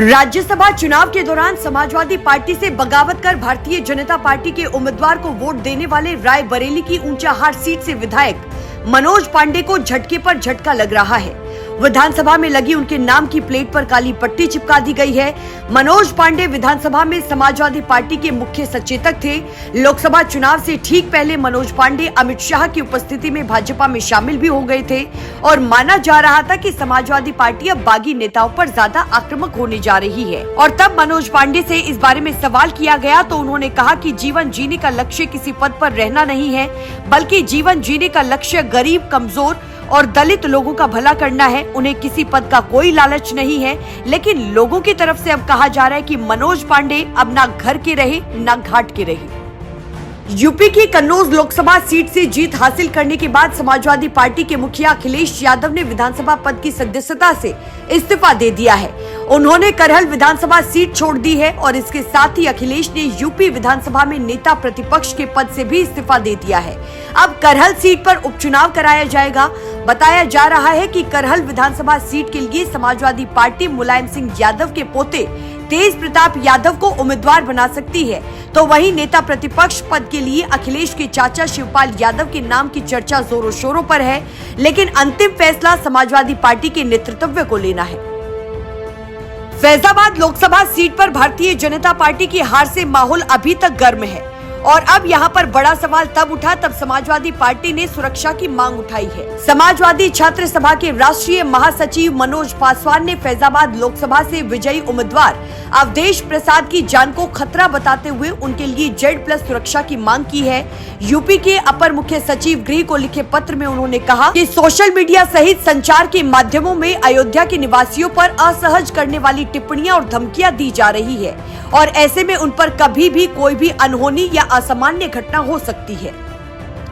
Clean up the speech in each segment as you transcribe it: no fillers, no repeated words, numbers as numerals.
राज्यसभा चुनाव के दौरान समाजवादी पार्टी से बगावत कर भारतीय जनता पार्टी के उम्मीदवार को वोट देने वाले रायबरेली की ऊंचाहार सीट से विधायक मनोज पांडे को झटके पर झटका लग रहा है। विधानसभा में लगी उनके नाम की प्लेट पर काली पट्टी चिपका दी गई है। मनोज पांडे विधानसभा में समाजवादी पार्टी के मुख्य सचेतक थे। लोकसभा चुनाव से ठीक पहले मनोज पांडे अमित शाह की उपस्थिति में भाजपा में शामिल भी हो गए थे और माना जा रहा था कि समाजवादी पार्टी अब बागी नेताओं पर ज्यादा आक्रामक होने जा रही है। और तब मनोज पांडे से इस बारे में सवाल किया गया तो उन्होंने कहा कि जीवन जीने का लक्ष्य किसी पद पर रहना नहीं है, बल्कि जीवन जीने का लक्ष्य गरीब, कमजोर और दलित लोगों का भला करना है। उन्हें किसी पद का कोई लालच नहीं है। लेकिन लोगों की तरफ से अब कहा जा रहा है कि मनोज पांडे अब ना घर के रहे ना घाट के रहे। यूपी की कन्नौज लोकसभा सीट से जीत हासिल करने के बाद समाजवादी पार्टी के मुखिया अखिलेश यादव ने विधानसभा पद की सदस्यता से इस्तीफा दे दिया है। उन्होंने करहल विधानसभा सीट छोड़ दी है और इसके साथ ही अखिलेश ने यूपी विधानसभा में नेता प्रतिपक्ष के पद से भी इस्तीफा दे दिया है। अब करहल सीट पर उपचुनाव कराया जाएगा। बताया जा रहा है कि करहल विधानसभा सीट के लिए समाजवादी पार्टी मुलायम सिंह यादव के पोते तेज प्रताप यादव को उम्मीदवार बना सकती है, तो वहीं नेता प्रतिपक्ष पद के लिए अखिलेश के चाचा शिवपाल यादव के नाम की चर्चा जोरों शोरों पर है। लेकिन अंतिम फैसला समाजवादी पार्टी के नेतृत्व को लेना है। फैजाबाद लोकसभा सीट पर भारतीय जनता पार्टी की हार से माहौल अभी तक गर्म है और अब यहाँ पर बड़ा सवाल तब उठा तब समाजवादी पार्टी ने सुरक्षा की मांग उठाई है। समाजवादी छात्र सभा के राष्ट्रीय महासचिव मनोज पासवान ने फैजाबाद लोकसभा से विजयी उम्मीदवार अवधेश प्रसाद की जान को खतरा बताते हुए उनके लिए Z+ सुरक्षा की मांग की है। यूपी के अपर मुख्य सचिव गृह को लिखे पत्र में उन्होंने कहा कि सोशल मीडिया सहित संचार के माध्यमों में अयोध्या के निवासियों पर असहज करने वाली टिप्पणियां और धमकियां दी जा रही है और ऐसे में उन पर कभी भी कोई भी अनहोनी या असामान्य घटना हो सकती है।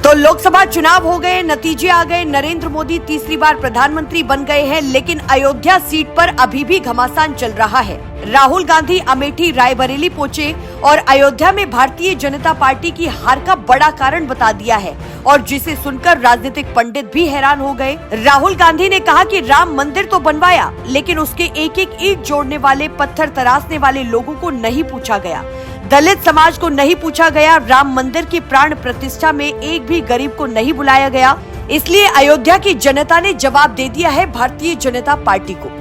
तो लोकसभा चुनाव हो गए, नतीजे आ गए, नरेंद्र मोदी तीसरी बार प्रधानमंत्री बन गए हैं, लेकिन अयोध्या सीट पर अभी भी घमासान चल रहा है। राहुल गांधी अमेठी, रायबरेली पहुंचे और अयोध्या में भारतीय जनता पार्टी की हार का बड़ा कारण बता दिया है और जिसे सुनकर राजनीतिक पंडित भी हैरान हो गए। राहुल गांधी ने कहा कि राम मंदिर तो बनवाया, लेकिन उसके एक एक ईंट जोड़ने वाले, पत्थर तराशने वाले लोगों को नहीं पूछा गया, दलित समाज को नहीं पूछा गया, राम मंदिर की प्राण प्रतिष्ठा में एक भी गरीब को नहीं बुलाया गया। इसलिए अयोध्या की जनता ने जवाब दे दिया है भारतीय जनता पार्टी को।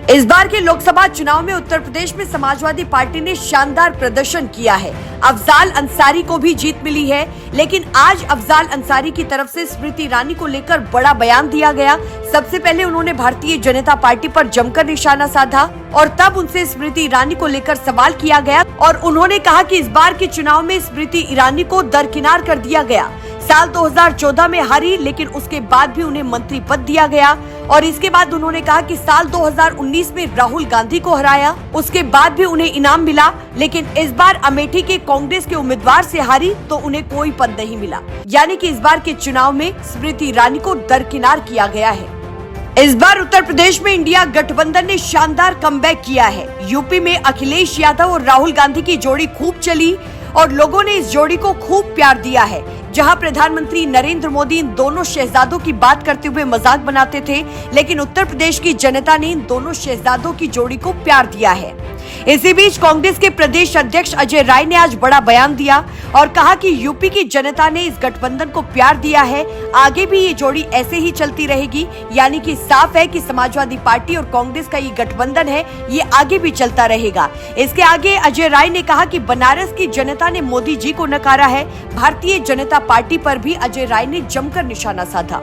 इस बार के लोकसभा चुनाव में उत्तर प्रदेश में समाजवादी पार्टी ने शानदार प्रदर्शन किया है। अफजाल अंसारी को भी जीत मिली है, लेकिन आज अफजाल अंसारी की तरफ से स्मृति ईरानी को लेकर बड़ा बयान दिया गया। सबसे पहले उन्होंने भारतीय जनता पार्टी पर जमकर निशाना साधा और तब उनसे स्मृति ईरानी को लेकर सवाल किया गया और उन्होंने कहा कि इस बार के चुनाव में स्मृति ईरानी को दरकिनार कर दिया गया। साल 2014 में हारी, लेकिन उसके बाद भी उन्हें मंत्री पद दिया गया और इसके बाद उन्होंने कहा कि साल 2019 में राहुल गांधी को हराया, उसके बाद भी उन्हें इनाम मिला, लेकिन इस बार अमेठी के कांग्रेस के उम्मीदवार से हारी तो उन्हें कोई पद नहीं मिला। यानी कि इस बार के चुनाव में स्मृति ईरानी को दरकिनार किया गया है। इस बार उत्तर प्रदेश में इंडिया गठबंधन ने शानदार कमबैक किया है। यूपी में अखिलेश यादव और राहुल गांधी की जोड़ी खूब चली और लोगों ने इस जोड़ी को खूब प्यार दिया है। जहां प्रधानमंत्री नरेंद्र मोदी इन दोनों शहजादों की बात करते हुए मजाक बनाते थे, लेकिन उत्तर प्रदेश की जनता ने इन दोनों शहजादों की जोड़ी को प्यार दिया है। इसी बीच कांग्रेस के प्रदेश अध्यक्ष अजय राय ने आज बड़ा बयान दिया और कहा कि यूपी की जनता ने इस गठबंधन को प्यार दिया है, आगे भी ये जोड़ी ऐसे ही चलती रहेगी। यानी कि साफ है कि समाजवादी पार्टी और कांग्रेस का ये गठबंधन है, ये आगे भी चलता रहेगा। इसके आगे अजय राय ने कहा कि बनारस की जनता ने मोदी जी को नकारा है, भारतीय जनता पार्टी पर भी अजय राय ने जमकर निशाना साधा।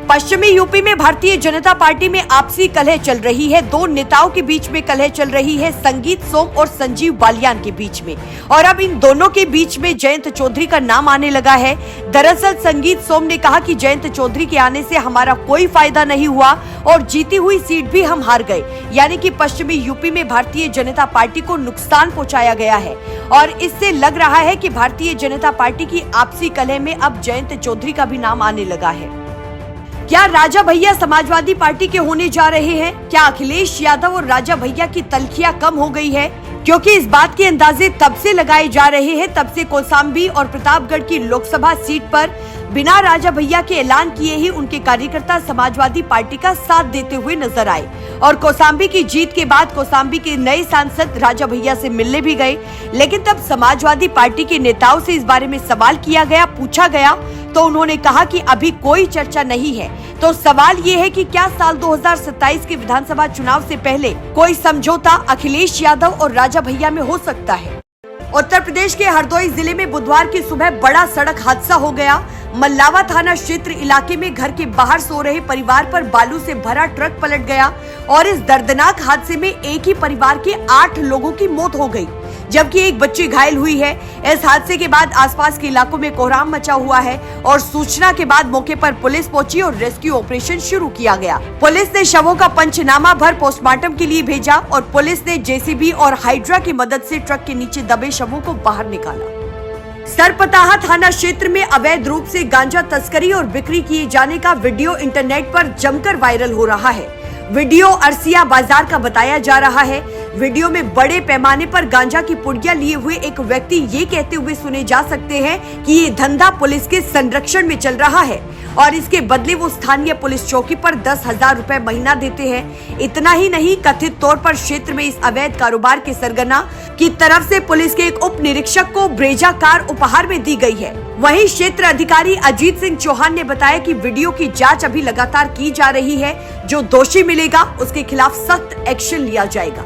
पश्चिमी यूपी में भारतीय जनता पार्टी में आपसी कलह चल रही है। दो नेताओं के बीच में कलह चल रही है, संगीत सोम और संजीव बालियान के बीच में, और अब इन दोनों के बीच में जयंत चौधरी का नाम आने लगा है। दरअसल संगीत सोम ने कहा कि जयंत चौधरी के आने से हमारा कोई फायदा नहीं हुआ और जीती हुई सीट भी हम हार गए। यानी कि पश्चिमी यूपी में भारतीय जनता पार्टी को नुकसान पहुंचाया गया है और इससे लग रहा है कि भारतीय जनता पार्टी की आपसी कलह में अब जयंत चौधरी का भी नाम आने लगा है। क्या राजा भैया समाजवादी पार्टी के होने जा रहे हैं? क्या अखिलेश यादव और राजा भैया की तलखियां कम हो गई है? क्योंकि इस बात के अंदाजे तब से लगाए जा रहे हैं तब से कौशाम्बी और प्रतापगढ़ की लोकसभा सीट पर बिना राजा भैया के ऐलान किए ही उनके कार्यकर्ता समाजवादी पार्टी का साथ देते हुए नजर आए और कौशाम्बी की जीत के बाद कौशाम्बी के नए सांसद राजा भैया से मिलने भी गए। लेकिन तब समाजवादी पार्टी के नेताओं से इस बारे में सवाल किया गया, पूछा गया तो उन्होंने कहा कि अभी कोई चर्चा नहीं है। तो सवाल ये है कि क्या साल 2027 के विधानसभा चुनाव से पहले कोई समझौता अखिलेश यादव और राजा भैया में हो सकता है? उत्तर प्रदेश के हरदोई जिले में बुधवार की सुबह बड़ा सड़क हादसा हो गया। मल्लावा थाना क्षेत्र इलाके में घर के बाहर सो रहे परिवार पर बालू से भरा ट्रक पलट गया और इस दर्दनाक हादसे में एक ही परिवार के 8 लोगों की मौत हो गई, जबकि एक बच्ची घायल हुई है। इस हादसे के बाद आसपास के इलाकों में कोहराम मचा हुआ है और सूचना के बाद मौके पर पुलिस पहुंची और रेस्क्यू ऑपरेशन शुरू किया गया। पुलिस ने शवों का पंचनामा भर पोस्टमार्टम के लिए भेजा और पुलिस ने जेसीबी और हाइड्रा की मदद से ट्रक के नीचे दबे शवों को बाहर निकाला। सरपताहा थाना क्षेत्र में अवैध रूप से गांजा तस्करी और बिक्री किए जाने का वीडियो इंटरनेट पर जमकर वायरल हो रहा है। वीडियो अरसिया बाजार का बताया जा रहा है। वीडियो में बड़े पैमाने पर गांजा की पुड़िया लिए हुए एक व्यक्ति ये कहते हुए सुने जा सकते हैं कि ये धंधा पुलिस के संरक्षण में चल रहा है और इसके बदले वो स्थानीय पुलिस चौकी पर 10,000 रुपए महीना देते हैं। इतना ही नहीं, कथित तौर पर क्षेत्र में इस अवैध कारोबार के सरगना की तरफ से पुलिस के एक उप निरीक्षक को ब्रेजा कार उपहार में दी गई है। वहीं क्षेत्र अधिकारी अजीत सिंह चौहान ने बताया कि वीडियो की जांच अभी लगातार की जा रही है। जो दोषी मिलेगा उसके खिलाफ सख्त एक्शन लिया जाएगा।